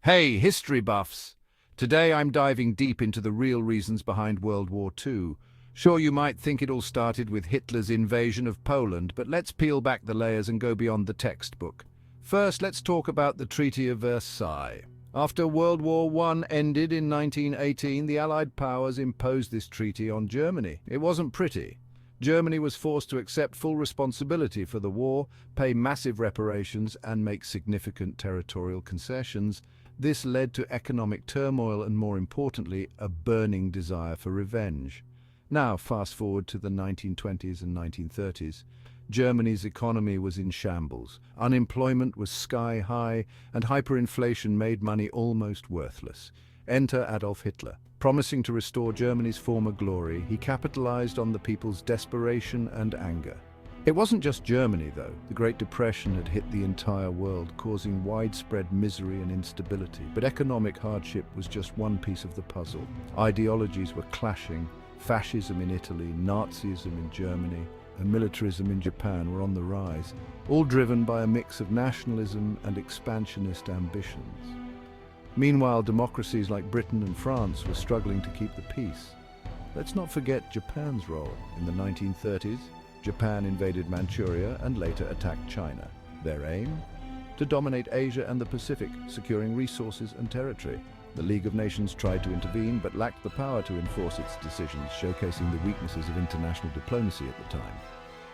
Hey, history buffs! Today I'm diving deep into the real reasons behind World War II. Sure, you might think it all started with Hitler's invasion of Poland, but let's peel back the layers and go beyond the textbook. First, let's talk about the Treaty of Versailles. After World War I ended in 1918, the Allied powers imposed this treaty on Germany. It wasn't pretty. Germany was forced to accept full responsibility for the war, pay massive reparations, and make significant territorial concessions. This led to economic turmoil and, more importantly, a burning desire for revenge. Now, fast forward to the 1920s and 1930s. Germany's economy was in shambles. Unemployment was sky high, and hyperinflation made money almost worthless. Enter Adolf Hitler. Promising to restore Germany's former glory, he capitalized on the people's desperation and anger. It wasn't just Germany, though. The Great Depression had hit the entire world, causing widespread misery and instability. But economic hardship was just one piece of the puzzle. Ideologies were clashing. Fascism in Italy, Nazism in Germany, and militarism in Japan were on the rise, all driven by a mix of nationalism and expansionist ambitions. Meanwhile, democracies like Britain and France were struggling to keep the peace. Let's not forget Japan's role. In the 1930s, Japan invaded Manchuria and later attacked China. Their aim? To dominate Asia and the Pacific, securing resources and territory. The League of Nations tried to intervene but lacked the power to enforce its decisions, showcasing the weaknesses of international diplomacy at the time.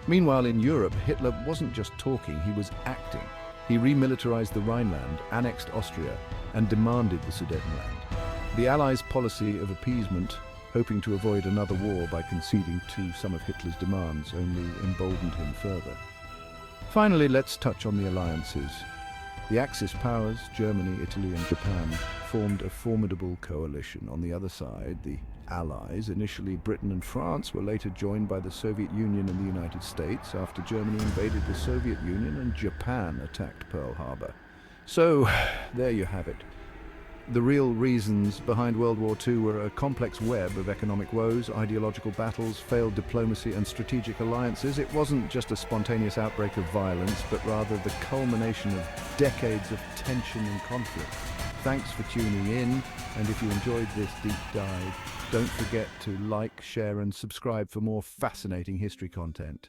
Meanwhile, in Europe, Hitler wasn't just talking, he was acting. He remilitarized the Rhineland, annexed Austria, and demanded the Sudetenland. The Allies' policy of appeasement, hoping to avoid another war by conceding to some of Hitler's demands, only emboldened him further. Finally, let's touch on the alliances. The Axis powers, Germany, Italy, and Japan, formed a formidable coalition. On the other side, the Allies, initially Britain and France, were later joined by the Soviet Union and the United States after Germany invaded the Soviet Union and Japan attacked Pearl Harbor. So, there you have it. The real reasons behind World War II were a complex web of economic woes, ideological battles, failed diplomacy, and strategic alliances. It wasn't just a spontaneous outbreak of violence, but rather the culmination of decades of tension and conflict. Thanks for tuning in, and if you enjoyed this deep dive, don't forget to like, share, and subscribe for more fascinating history content.